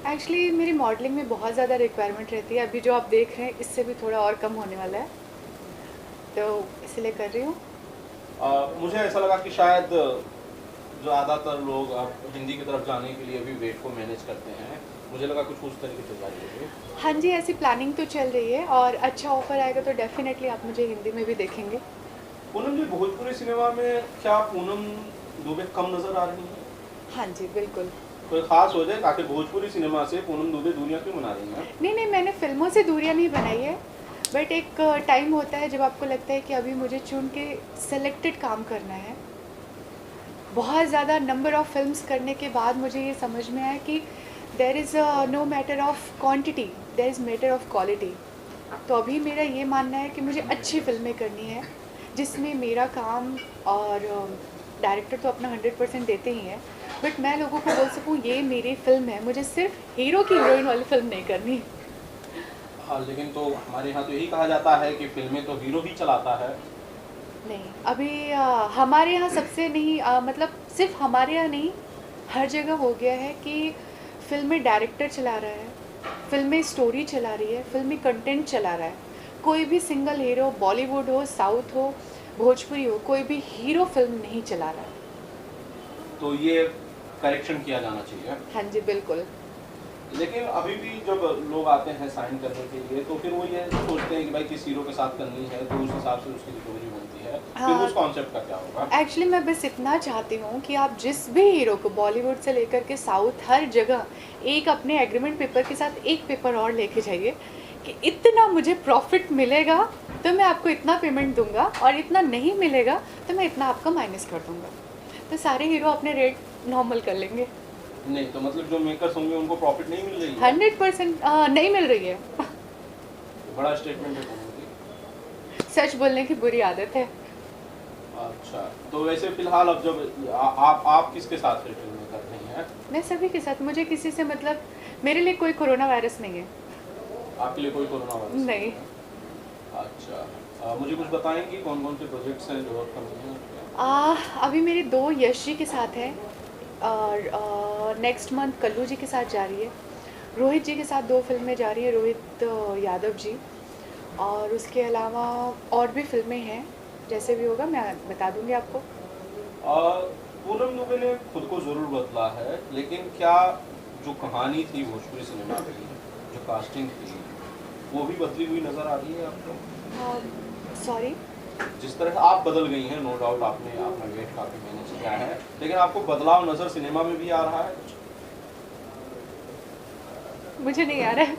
Actually मेरी modelling में बहुत ज़्यादा रिक्वायरमेंट रहती है। अभी जो आप देख रहे हैं इससे भी थोड़ा और कम होने वाला है, तो इसलिए कर रही हूँ। मुझे ऐसा लगा कि शायद ज़्यादातर लोग अब हिंदी की तरफ जाने के लिए भी वेट को मैनेज करते हैं। मुझे लगा कुछ उस तरीके से जा रही होगी। हाँ जी, ऐसी प्लानिंग तो चल रही है और अच्छा ऑफर आएगा तो डेफिनेटली आप मुझे हिंदी में भी देखेंगे। पूनम जी, भोजपुरी सिनेमा में क्या पूनम दुबे कम नज़र आ रही हैं? हाँ जी, बिल्कुल। कोई ख़ास वजह है? आखिर भोजपुरी सिनेमा से पूनम दुबे दूरियां क्यों बना रही हैं? नहीं नहीं, मैंने फिल्मों से दूरियां नहीं बनाई है, बट एक टाइम होता है जब आपको लगता है कि अभी मुझे चुन के सेलेक्टेड काम करना है। बहुत ज़्यादा नंबर ऑफ़ फिल्म्स करने के बाद मुझे ये समझ में आया कि there is no matter of quantity, there is matter of quality. तो अभी मेरा ये मानना है कि मुझे अच्छी फिल्में करनी है जिसमें मेरा काम और डायरेक्टर तो अपना 100% देते ही हैं, बट मैं लोगों को बोल सकूँ ये मेरी फ़िल्म है, मुझे सिर्फ हीरो की हीरोइन वाली फ़िल्म नहीं करनी। हाँ, लेकिन तो हमारे यहाँ तो यही कहा जाता है कि फिल्में तो हीरो ही चलाता है। नहीं, अभी हमारे यहाँ सबसे नहीं, मतलब सिर्फ हमारे यहाँ नहीं, हर जगह हो गया है कि फिल्में डायरेक्टर चला रहा है, फिल्में स्टोरी चला रही है, फिल्मी कंटेंट चला रहा है। कोई भी सिंगल हीरो, बॉलीवुड हो, साउथ हो, भोजपुरी हो, कोई भी हीरो फिल्म नहीं चला रहा है। तो ये करेक्शन किया जाना चाहिए। हाँ जी, बिल्कुल। लेकिन अभी भी जब लोग आते हैं साइन करने के लिए तो फिर वो ये सोचते हैं कि भाई किस हीरो के साथ करनी है, तो उस हिसाब से उसकी रिकवरी बनती है। फिर हाँ, उस कॉन्सेप्ट का क्या होगा? एक्चुअली मैं बस इतना चाहती हूँ कि आप जिस भी हीरो को बॉलीवुड से लेकर के साउथ हर जगह एक अपने एग्रीमेंट पेपर के साथ एक पेपर और लेके जाइए कि इतना मुझे प्रॉफिट मिलेगा तो मैं आपको इतना पेमेंट दूंगा, और इतना नहीं मिलेगा तो मैं इतना आपका माइनस कर दूंगा। तो सारे हीरो अपने रेट नॉर्मल कर लेंगे। नहीं तो मतलब जो मेकर्स होंगे उनको प्रॉफिट नहीं मिल रही है? 100% नहीं मिल रही है। बड़ा स्टेटमेंट है पूनम जी। सच बोलने की बुरी आदत है। अच्छा, तो वैसे फिलहाल अब जब आप किसके साथ फिर फिल्में कर रही हैं? मैं सभी के साथ, मुझे किसी से मतलब, मेरे लिए कोई कोरोना वायरस नहीं है। आपके लिए कोई कोरोना वायरस नहीं। है? अच्छा, मुझे कुछ बताएंगी कौन कौन से प्रोजेक्ट्स हैं जो वर्क कर रही हैं? अभी मेरे 2 यश जी के साथ हैं, और नेक्स्ट मंथ कल्लू जी के साथ जा रही है। रोहित जी के साथ 2 फिल्में जा रही है, रोहित यादव जी। और उसके अलावा और भी फिल्में हैं, जैसे भी होगा मैं बता दूंगी आपको। पूनम दुबे ने खुद को ज़रूर बदला है, लेकिन क्या जो कहानी थी भोजपुरी सिनेमा की, जो कास्टिंग थी, वो भी बदली हुई नज़र आ रही है आपको? सॉरी। जिस तरह आप बदल गई हैं, नो डाउट आपने अपना वेट काफ़ी मैनेज किया है, लेकिन आपको बदलाव नज़र सिनेमा में भी आ रहा है कुछ? मुझे नहीं आ रहा है।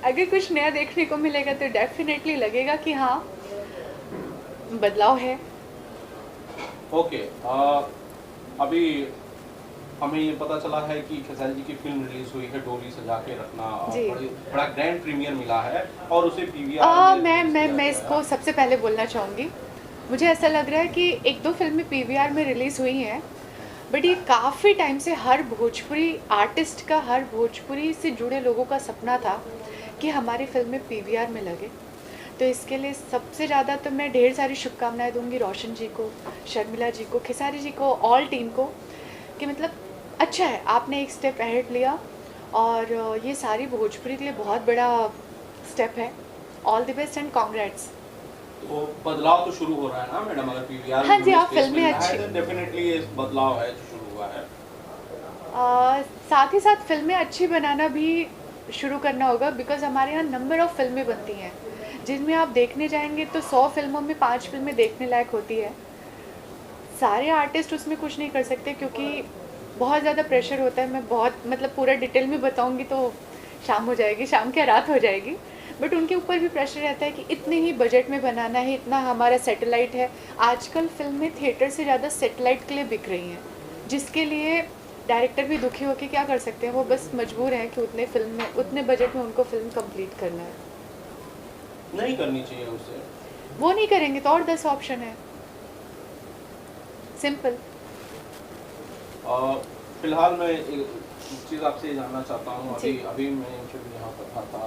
अगर कुछ नया देखने को मिलेगा तो डेफिनेटली लगेगा कि हाँ, बदलाव है। ओके, अभी हमें ये पता चला है कि खेसारी जी की फिल्म रिलीज हुई है डोली सजा के रखना, और जी। बड़ा ग्रैंड प्रीमियर मिला है और उसे पीवीआर में मैं रिलीज मैं किया मैं गया इसको है। सबसे पहले बोलना चाहूँगी। मुझे ऐसा लग रहा है कि 1-2 फिल्में पीवीआर में रिलीज़ हुई हैं, बट ये काफ़ी टाइम से हर भोजपुरी आर्टिस्ट का, हर भोजपुरी से जुड़े लोगों का सपना था कि हमारी फिल्में पीवीआर में लगे। तो इसके लिए सबसे ज़्यादा तो मैं ढेर सारी शुभकामनाएं दूंगी रोशन जी को, शर्मिला जी को, खेसारी जी को, ऑल टीम को, कि मतलब अच्छा है आपने एक स्टेप अहेड लिया, और ये सारी भोजपुरी के लिए बहुत बड़ा स्टेप है। All the best and congrats. तो बदलाव तो शुरू हो रहा है ना मैडम, अगर पीवीआर हाँ में जी, हमें आप स्पेस फिल्में मिल रहा है अच्छी, तो डेफिनेटली ये बदलाव है जो शुरू हुआ है। साथ ही साथ फिल्में अच्छी बनाना भी शुरू करना होगा, बिकॉज हमारे यहाँ नंबर ऑफ़ फिल्में बनती हैं जिनमें आप देखने जाएंगे तो 100 फिल्मों में 5 फिल्में देखने लायक होती है। सारे आर्टिस्ट उसमें कुछ नहीं कर सकते क्योंकि बहुत ज़्यादा प्रेशर होता है। मैं बहुत मतलब पूरा डिटेल में बताऊंगी तो शाम हो जाएगी, शाम क्या रात हो जाएगी। बट उनके ऊपर भी प्रेशर रहता है कि इतने ही बजट में बनाना है, इतना हमारा सैटेलाइट है। आजकल फिल्में थिएटर से ज़्यादा सैटेलाइट के लिए बिक रही हैं, जिसके लिए डायरेक्टर भी दुखी होकर क्या कर सकते हैं, वो बस मजबूर हैं कि उतने फिल्म में, उतने बजट में उनको फिल्म कंप्लीट करना है। नहीं करनी चाहिए उसे। वो नहीं करेंगे तो और 10 ऑप्शन है, सिंपल। फिलहाल मैं एक चीज़ आपसे ये जानना चाहता हूँ, जी। अभी अभी मैं इंटरव्यू यहाँ पर था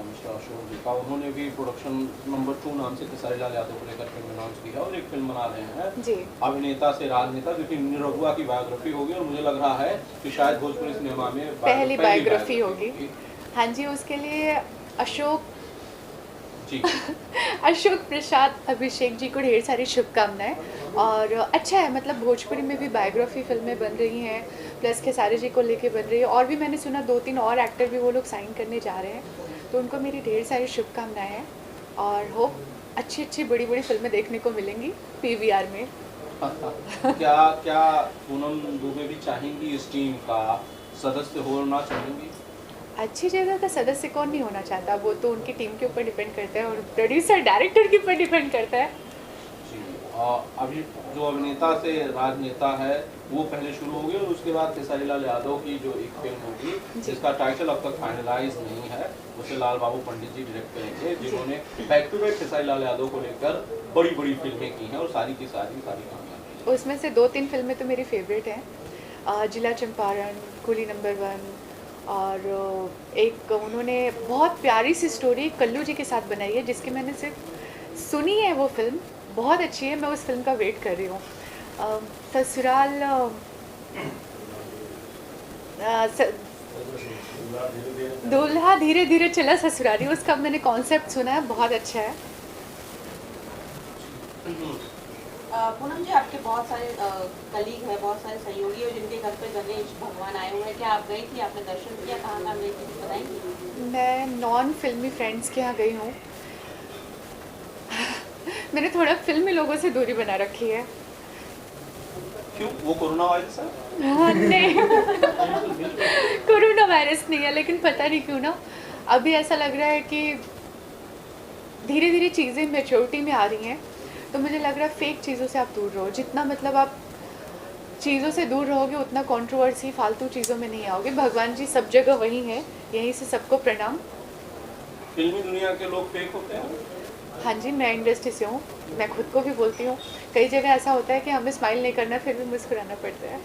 मिस्टर अशोक जी का, उन्होंने भी प्रोडक्शन नंबर 2 नाम से खेसारी लाल यादव को लेकर फिल्म अनाउंस की है और एक फिल्म बना रहे हैं जी। अभिनेता से राजनेता, जो कि निरहुआ की बायोग्राफी होगी और मुझे लग रहा है कि शायद भोजपुरी सिनेमा में पहली बायोग्राफी होगी। होगी। हाँ जी, उसके लिए अशोक जी। अशोक प्रसाद अभिषेक जी को ढेर सारी शुभकामनाएं। और अच्छा है, मतलब भोजपुरी में भी बायोग्राफी फिल्में बन रही हैं, प्लस खेसारी जी को लेके बन रही है, और भी मैंने सुना 2-3 और एक्टर भी वो लोग साइन करने जा रहे हैं, तो उनको मेरी ढेर सारी शुभकामनाएं हैं और होप अच्छी अच्छी बड़ी बड़ी फिल्में देखने को मिलेंगी पीवीआर में। क्या क्या पूनम दुबे भी चाहेंगी इस टीम का सदस्य होना चाहेंगी? अच्छी जगह का सदस्य कौन नहीं होना चाहता, वो तो उनकी टीम के ऊपर डिपेंड करता है और प्रोड्यूसर डायरेक्टर के ऊपर डिपेंड करता है। जी। अभी जो अभिनेता से राजनेता है वो पहले शुरू होगी और उसके बाद खेसारी लाल यादव की जो एक फिल्म होगी जिसका टाइटल अब तक फाइनलाइज नहीं है, उसे लाल बाबू पंडित जी डायरेक्ट करेंगे, जिन्होंने back to back Khesari Lal Yadav को लेकर बड़ी बड़ी फिल्में की हैं और सारी की सारी कामयाब हैं। उसमें से 2-3 फिल्में तो मेरी फेवरेट हैं, जिला चंपारण, कुली नंबर 1, और एक उन्होंने बहुत प्यारी सी स्टोरी कल्लू जी के साथ बनाई है, जिसकी मैंने सिर्फ सुनी है, वो फिल्म बहुत अच्छी है, मैं उस फिल्म का वेट कर रही हूँ। ससुराल दूल्हा धीरे धीरे चला ससुराली, उसका मैंने कॉन्सेप्ट सुना है, बहुत अच्छा है। पूनम जी, आपके बहुत सारे कलीग हैं, बहुत सारे सहयोगी हैं जिनके घर पे गणेश भगवान आए हुए हैं, क्या आप गई थी, आपने दर्शन किया, कहाँ कहाँ गई थी, बताएंगी? मैं नॉन फिल्मी फ्रेंड्स के यहाँ गई हूँ। मैंने थोड़ा फिल्मी लोगों से दूरी बना रखी है। क्यों? वो कोरोना वायरस है? हाँ, नहीं। कोरोना वायरस नहीं है, लेकिन पता नहीं क्यों ना अभी ऐसा लग रहा है कि धीरे धीरे चीज़ें मैच्योरिटी में आ रही हैं, तो मुझे लग रहा है फेक चीज़ों से आप दूर रहो, जितना मतलब आप चीज़ों से दूर रहोगे उतना कंट्रोवर्सी फालतू चीज़ों में नहीं आओगे। भगवान जी सब जगह वही हैं, यहीं से सबको प्रणाम। फिल्मी दुनिया के लोग फेक होते हैं? हाँ जी, मैं इंडस्ट्री से हूँ, मैं खुद को भी बोलती हूँ, कई जगह ऐसा होता है कि हमें स्माइल नहीं करना फिर भी मुस्कुराना पड़ता है।